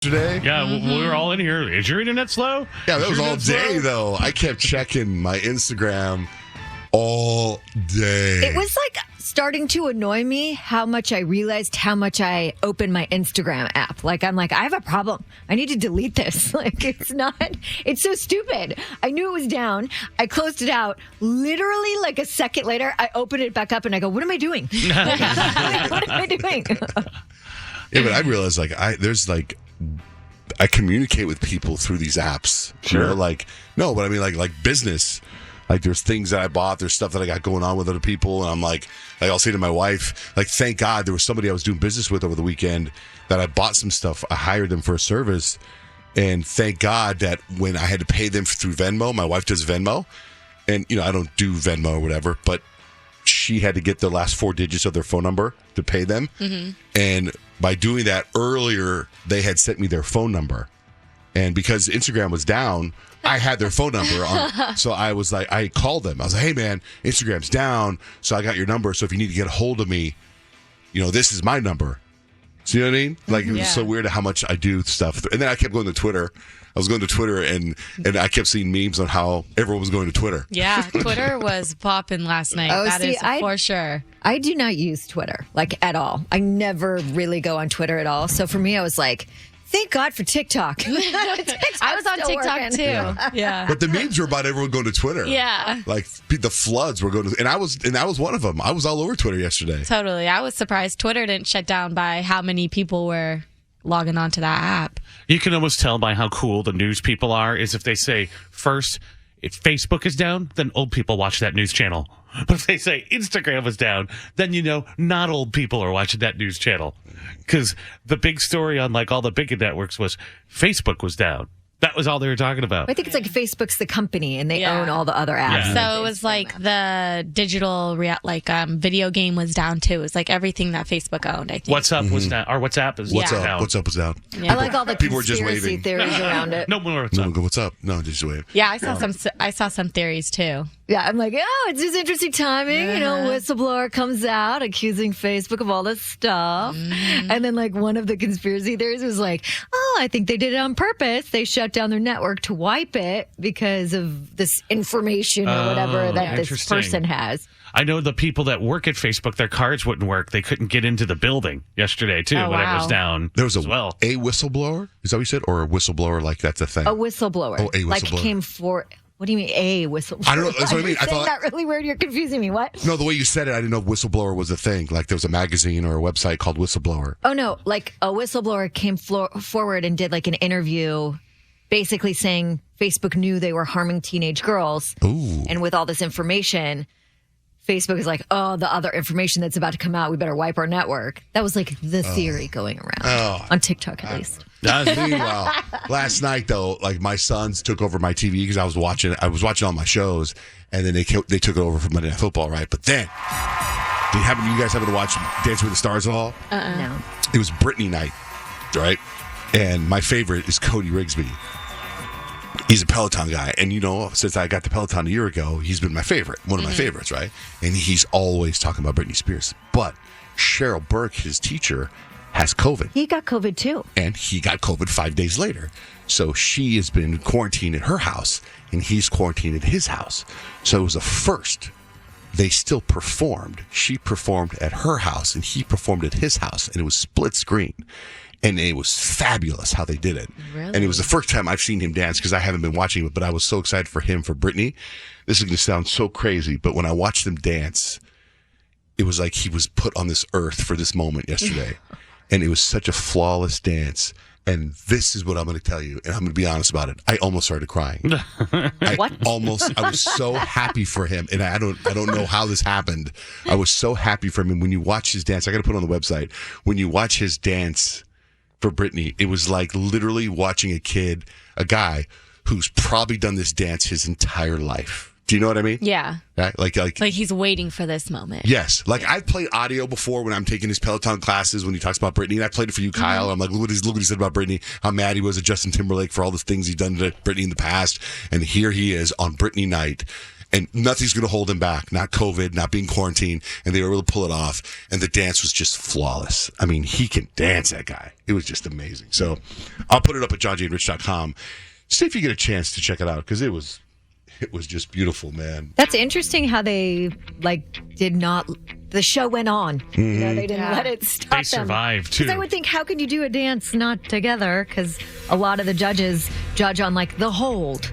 Today? Yeah, we were all in here. Is your internet slow? Yeah, that Is was your all internet day, slow? though. I kept checking my Instagram all day. It was like starting to annoy me how much I realized how much I opened my Instagram app. Like, I'm like, I have a problem. I need to delete this. Like, it's so stupid. I knew it was down. I closed it out. Literally, like a second later, I opened it back up and I go, what am I doing? What am I doing? Yeah, but I realized, I communicate with people through these apps. Sure. You know, but I mean, like business. Like, there's things that I bought. There's stuff that I got going on with other people. And I'm like, I'll say to my wife, thank God there was somebody I was doing business with over the weekend that I bought some stuff. I hired them for a service. And thank God that when I had to pay them through Venmo, my wife does Venmo. And, I don't do Venmo or whatever, but she had to get the last 4 digits of their phone number to pay them. Mm-hmm. And by doing that earlier, they had sent me their phone number. And because Instagram was down, I had their phone number on. So I was like, I called them. I was like, hey, man, Instagram's down. So I got your number. So if you need to get a hold of me, this is my number. So you know what I mean? Like, it was so weird how much I do stuff. And then I kept going to Twitter. I was going to Twitter, and I kept seeing memes on how everyone was going to Twitter. Yeah, Twitter was popping last night. That is for sure. I do not use Twitter, at all. I never really go on Twitter at all. So for me, I was like, thank God for TikTok. I was on TikTok too. Yeah. But the memes were about everyone going to Twitter. Yeah. Like the floods were going to, and I was one of them. I was all over Twitter yesterday. Totally. I was surprised Twitter didn't shut down by how many people were logging onto that app. You can almost tell by how cool the news people are is if they say, first, if Facebook is down, then old people watch that news channel. But if they say Instagram was down, then not old people are watching that news channel. Because the big story on all the big networks was Facebook was down. That was all they were talking about. I think it's Facebook's the company and they own all the other apps. Yeah. So it was the digital video game was down too. It was everything that Facebook owned, I think. WhatsApp was down. Our WhatsApp is down. What's up was down. Yeah. I like all the People were just conspiracy waving. theories around it. No more What's up? No, just wave. Yeah, I saw some theories too. Yeah, I'm like, it's just interesting timing. Whistleblower comes out accusing Facebook of all this stuff. Mm-hmm. And then one of the conspiracy theories was I think they did it on purpose. They shut down their network to wipe it because of this information or whatever that this person has. I know the people that work at Facebook, their cards wouldn't work. They couldn't get into the building yesterday, too, when it was down. There was as well. a whistleblower? Is that what you said? Or a whistleblower, that's a thing? A whistleblower. Oh, a whistleblower. Came for... What do you mean, a whistleblower? I don't know. That's what I mean. I thought that really weird. You're confusing me. What? No, the way you said it, I didn't know whistleblower was a thing. There was a magazine or a website called Whistleblower. Oh, no. A whistleblower came forward and did an interview basically saying Facebook knew they were harming teenage girls. Ooh. And with all this information, Facebook is the other information that's about to come out, we better wipe our network. That was the theory going around on TikTok, at least. Meanwhile, last night though, my sons took over my TV because I was watching all my shows, and then they took it over for Monday Night Football, right? But then, you guys happen to watch Dancing with the Stars at all? No. It was Britney night, right? And my favorite is Cody Rigsby. He's a Peloton guy, and since I got the Peloton a year ago, he's been my favorite, one of my favorites, right? And he's always talking about Britney Spears. But Cheryl Burke, his teacher, has COVID. He got COVID too. And he got COVID 5 days later. So she has been quarantined at her house, and he's quarantined at his house. So it was a first. They still performed. She performed at her house, and he performed at his house, and it was split screen. And it was fabulous how they did it. Really? And it was the first time I've seen him dance because I haven't been watching it, but I was so excited for him, for Britney. This is going to sound so crazy, but when I watched them dance, it was like he was put on this earth for this moment yesterday. And it was such a flawless dance. And this is what I'm going to tell you, and I'm going to be honest about it. I almost started crying. What? I was so happy for him, and I don't know how this happened. I was so happy for him. And when you watch his dance, I got to put it on the website. When you watch his dance for Britney, it was like literally watching a guy who's probably done this dance his entire life. Do you know what I mean? Yeah. Right? Like he's waiting for this moment. Yes. I've played audio before when I'm taking his Peloton classes when he talks about Britney. And I played it for you, Kyle. Mm-hmm. I'm like, look what he said about Britney, how mad he was at Justin Timberlake for all the things he's done to Britney in the past. And here he is on Britney night. and nothing's going to hold him back. Not COVID, not being quarantined, and they were able to pull it off. And the dance was just flawless. I mean, he can dance, that guy. It was just amazing. So I'll put it up at johnjandrich.com. See if you get a chance to check it out, because it was just beautiful, man. That's interesting how they did not. The show went on. You know, they didn't let it stop. They survived too. Because I would think, how can you do a dance not together? Because a lot of the judges judge on the hold.